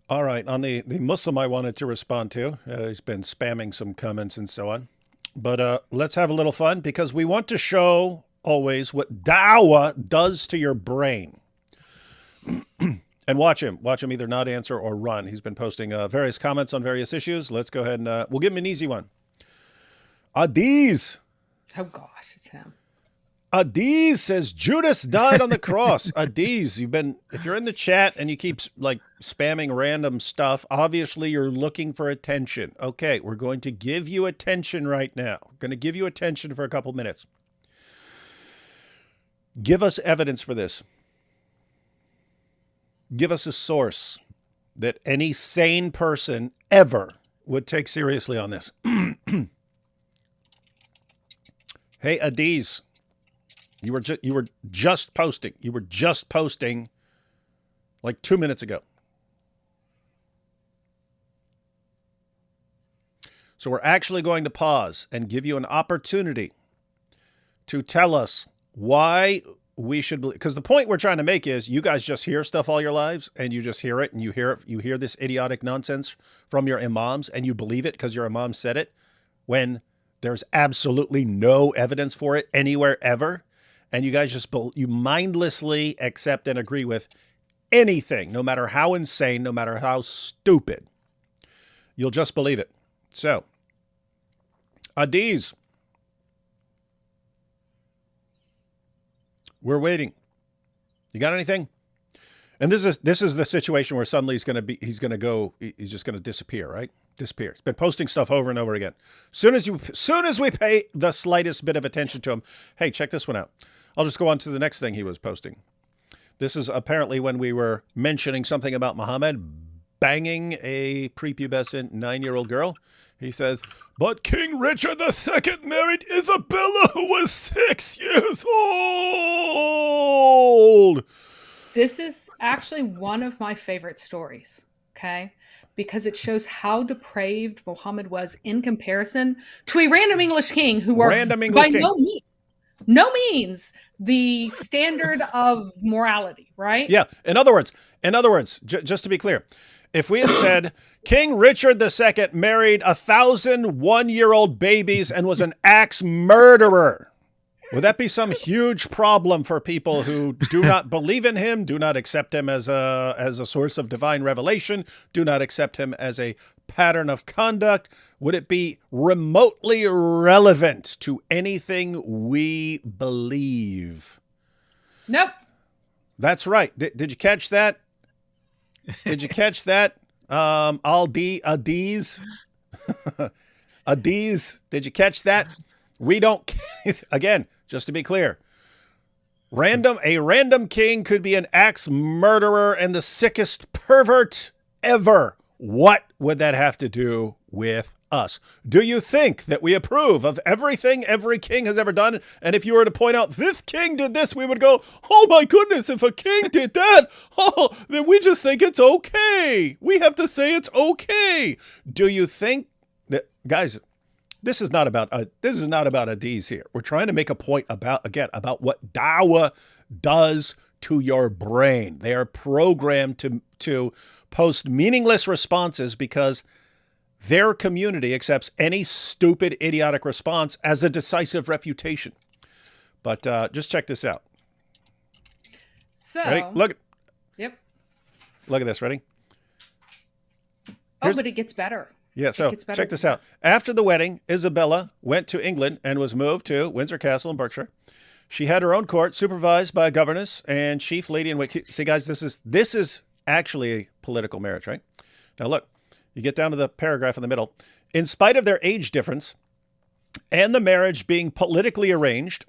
All right, on the Muslim I wanted to respond to, he's been spamming some comments and so on. But let's have a little fun because we want to show always what dawah does to your brain. And watch him. Watch him either not answer or run. He's been posting various comments on various issues. Let's go ahead and we'll give him an easy one. Adizz. Oh gosh, it's him. Adizz says Judas died on the cross. Adizz, if you're in the chat and you keep like spamming random stuff, obviously you're looking for attention. Okay, we're going to give you attention right now. We're going to give you attention for a couple minutes. Give us evidence for this. Give us a source that any sane person ever would take seriously on this. Hey, Adizz, you were just posting. You were just posting like 2 minutes ago. So we're actually going to pause and give you an opportunity to tell us why we should believe, because the point we're trying to make is you guys just hear stuff all your lives and you just hear it and you hear this idiotic nonsense from your imams and you believe it because your imam said it when there's absolutely no evidence for it anywhere ever. And you guys just, you mindlessly accept and agree with anything, no matter how insane, no matter how stupid. You'll just believe it. So, Adizz, we're waiting. You got anything? And this is the situation where suddenly he's just going to disappear, right? Disappear. He's been posting stuff over and over again. Soon as we pay the slightest bit of attention to him, hey, check this one out. I'll just go on to the next thing he was posting. This is apparently when we were mentioning something about Muhammad banging a prepubescent 9-year-old girl. He says, but King Richard II married Isabella, who was 6 years old. This is actually one of my favorite stories, okay? Because it shows how depraved Muhammad was in comparison to a random English king who were no means the standard of morality, right? Yeah. In other words, just to be clear, if we had said King Richard II married 1,000 one-year-old babies and was an axe murderer, would that be some huge problem for people who do not believe in him, do not accept him as a source of divine revelation, do not accept him as a pattern of conduct? Would it be remotely relevant to anything we believe? Nope. That's right. Did you catch that? Did you catch that? Adizz? Adizz, did you catch that? We don't, again, just to be clear, a random king could be an axe murderer and the sickest pervert ever. What would that have to do with us? Do you think that we approve of everything every king has ever done? And if you were to point out this king did this, we would go, oh my goodness, if a king did that, then we just think it's okay. We have to say it's okay. Do you think that, guys, this is not about Adizz here. We're trying to make a point about what dawah does to your brain. They are programmed to post meaningless responses because their community accepts any stupid, idiotic response as a decisive refutation. But just check this out. So, ready? Look. Yep. Look at this. Ready? But it gets better. Yeah, so check this out. After the wedding, Isabella went to England and was moved to Windsor Castle in Berkshire. She had her own court supervised by a governess and chief lady in wait. See, guys, this is actually a political marriage, right? Now, look, you get down to the paragraph in the middle. In spite of their age difference and the marriage being politically arranged,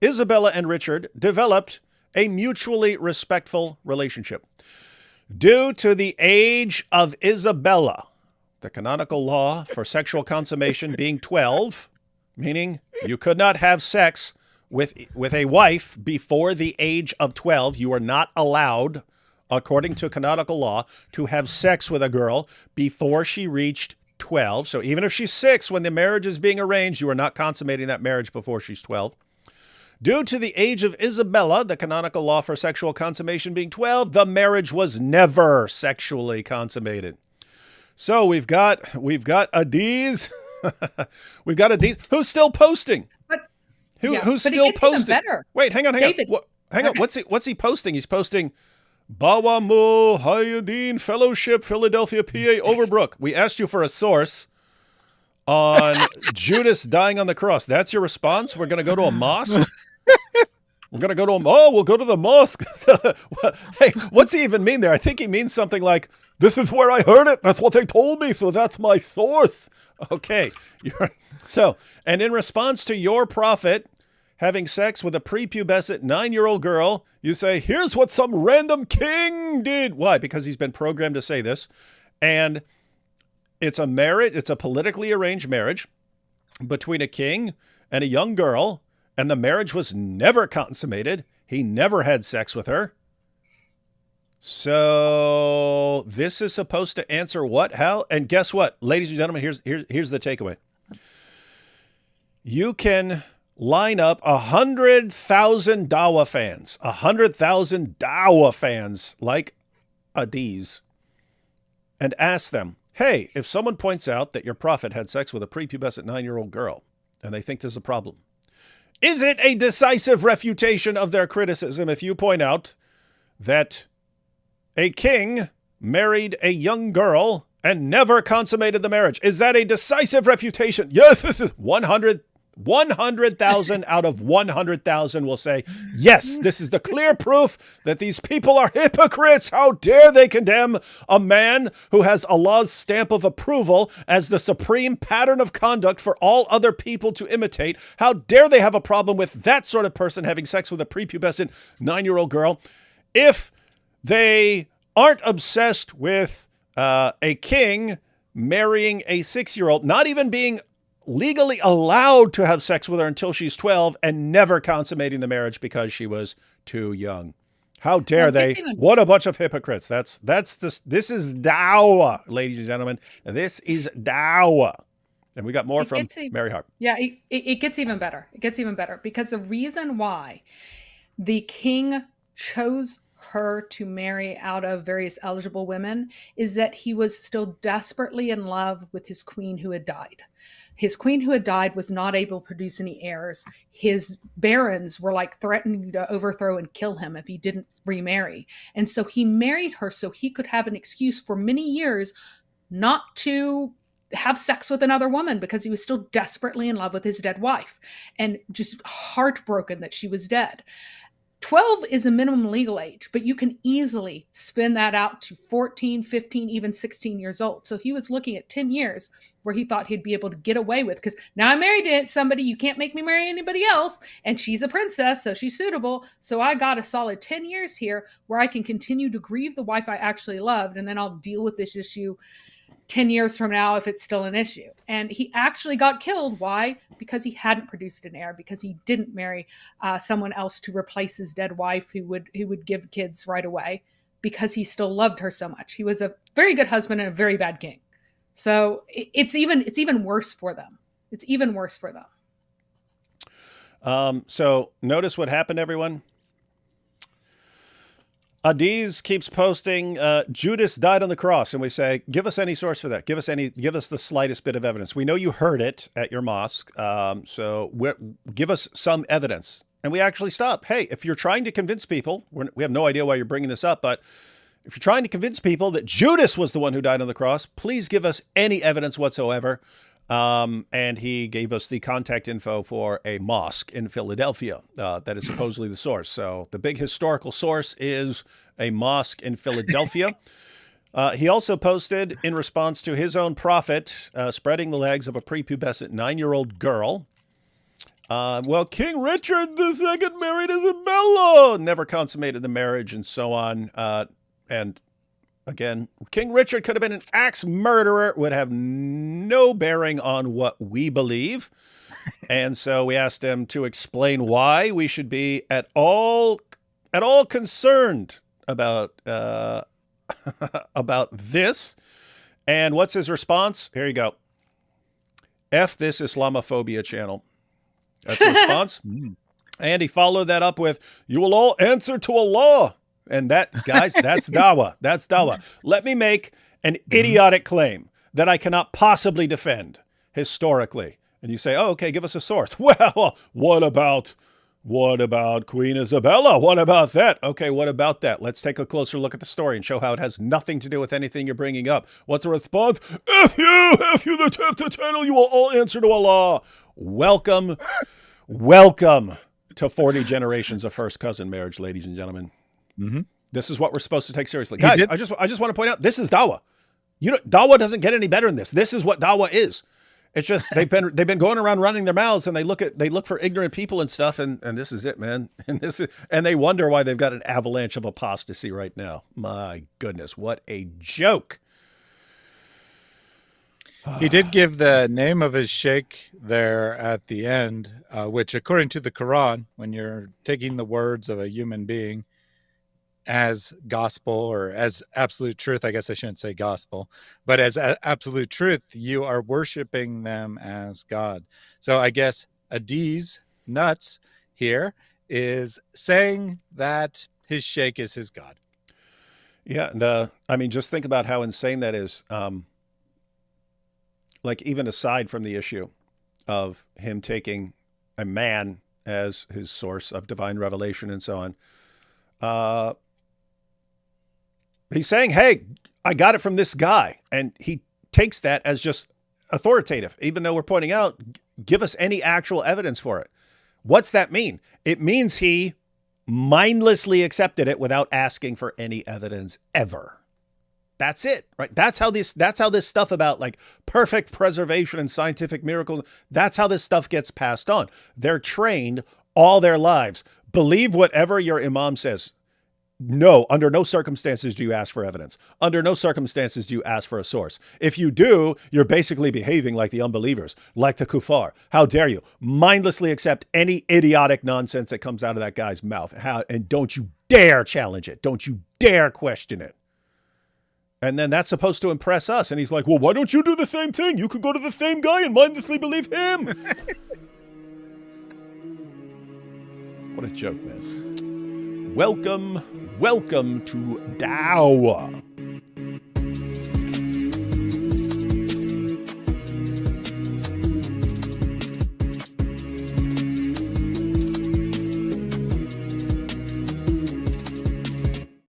Isabella and Richard developed a mutually respectful relationship. Due to the age of Isabella, the canonical law for sexual consummation being 12, meaning you could not have sex with a wife before the age of 12. You are not allowed, according to canonical law, to have sex with a girl before she reached 12. So even if she's 6 when the marriage is being arranged, you are not consummating that marriage before she's 12. Due to the age of Isabella, the canonical law for sexual consummation being 12, the marriage was never sexually consummated. So we've got Adizz. We've got Adizz who's still posting. Who's still posting? Wait, hang on. Hang on. What's he posting? He's posting Bawa Mujahideen Fellowship, Philadelphia, PA, Overbrook. We asked you for a source on Judas dying on the cross. That's your response? We're going to go to a mosque? We're going to go to we'll go to the mosque. Hey, what's he even mean there? I think he means something like, this is where I heard it. That's what they told me. So that's my source. Okay. And in response to your prophet having sex with a prepubescent 9-year-old girl, you say, here's what some random king did. Why? Because he's been programmed to say this. And it's a marriage. It's a politically arranged marriage between a king and a young girl. And the marriage was never consummated. He never had sex with her. So this is supposed to answer what? How? And guess what? Ladies and gentlemen, here's the takeaway. You can line up 100,000 Dawa fans, 100,000 Dawa fans like Adizz, and ask them, hey, if someone points out that your prophet had sex with a prepubescent 9-year-old girl, and they think there's a problem, is it a decisive refutation of their criticism if you point out that a king married a young girl and never consummated the marriage? Is that a decisive refutation? Yes, this is 100,000 out of 100,000 will say, yes, this is the clear proof that these people are hypocrites. How dare they condemn a man who has Allah's stamp of approval as the supreme pattern of conduct for all other people to imitate? How dare they have a problem with that sort of person having sex with a prepubescent 9-year-old girl if they aren't obsessed with a king marrying a 6-year-old, not even being legally allowed to have sex with her until she's 12 and never consummating the marriage because she was too young. How dare they? What a bunch of hypocrites. This is dawah, ladies and gentlemen. This is dawah. And we got more from Mary Harp. Yeah, it gets even better. It gets even better because the reason why the king chose her to marry out of various eligible women is that he was still desperately in love with his queen who had died. His queen who had died was not able to produce any heirs. His barons were like threatening to overthrow and kill him if he didn't remarry. And so he married her so he could have an excuse for many years not to have sex with another woman because he was still desperately in love with his dead wife and just heartbroken that she was dead. 12 is a minimum legal age, but you can easily spin that out to 14, 15, even 16 years old. So he was looking at 10 years where he thought he'd be able to get away with, because now I'm married to somebody, you can't make me marry anybody else, and she's a princess, so she's suitable. So I got a solid 10 years here where I can continue to grieve the wife I actually loved, and then I'll deal with this issue 10 years from now if it's still an issue. And he actually got killed. Why? Because he hadn't produced an heir, because he didn't marry someone else to replace his dead wife who would give kids right away, because he still loved her so much. He was a very good husband and a very bad king. So it's even worse for them. It's even worse for them. So notice what happened, everyone. Adizz keeps posting, Judas died on the cross. And we say, give us any source for that. Give us the slightest bit of evidence. We know you heard it at your mosque. So give us some evidence. And we actually stop. Hey, if you're trying to convince people, we have no idea why you're bringing this up, but if you're trying to convince people that Judas was the one who died on the cross, please give us any evidence whatsoever. And he gave us the contact info for a mosque in Philadelphia that is supposedly the source. So the big historical source is a mosque in Philadelphia. He also posted, in response to his own prophet spreading the legs of a prepubescent 9-year-old girl, well, King Richard II married Isabella, never consummated the marriage, and so on. And again, King Richard could have been an axe murderer, would have no bearing on what we believe. And so we asked him to explain why we should be at all concerned about about this. And what's his response? Here you go. F this Islamophobia channel. That's the response. And he followed that up with, you will all answer to Allah. And that, guys, that's dawah. That's dawah. Let me make an idiotic claim that I cannot possibly defend historically. And you say, oh, okay, give us a source. Well, what about Queen Isabella? What about that? Okay, what about that? Let's take a closer look at the story and show how it has nothing to do with anything you're bringing up. What's the response? If you the tenth to channel, you will all answer to Allah. Welcome to 40 generations of first cousin marriage, ladies and gentlemen. This is what we're supposed to take seriously. Guys, I just want to point out, this is dawah. Dawah doesn't get any better than this. This is what dawah is. It's just they've been going around running their mouths, and they look for ignorant people and stuff, and this is it, man. And they wonder why they've got an avalanche of apostasy right now. My goodness, what a joke. He did give the name of his sheikh there at the end, which according to the Quran, when you're taking the words of a human being as gospel or as absolute truth, I guess I shouldn't say gospel, but as absolute truth, you are worshiping them as God. So I guess Adizz Nuts here is saying that his sheikh is his God. Yeah. And I mean, just think about how insane that is. Like, even aside from the issue of him taking a man as his source of divine revelation and so on, he's saying, hey, I got it from this guy. And he takes that as just authoritative, even though we're pointing out, give us any actual evidence for it. What's that mean? It means he mindlessly accepted it without asking for any evidence ever. That's it, right? That's how this stuff about like perfect preservation and scientific miracles, that's how this stuff gets passed on. They're trained all their lives. Believe whatever your imam says. No, under no circumstances do you ask for evidence. Under no circumstances do you ask for a source. If you do, you're basically behaving like the unbelievers, like the kuffar. How dare you mindlessly accept any idiotic nonsense that comes out of that guy's mouth? And don't you dare challenge it. Don't you dare question it. And then that's supposed to impress us. And he's like, well, why don't you do the same thing? You could go to the same guy and mindlessly believe him. What a joke, man. Welcome to Dawah.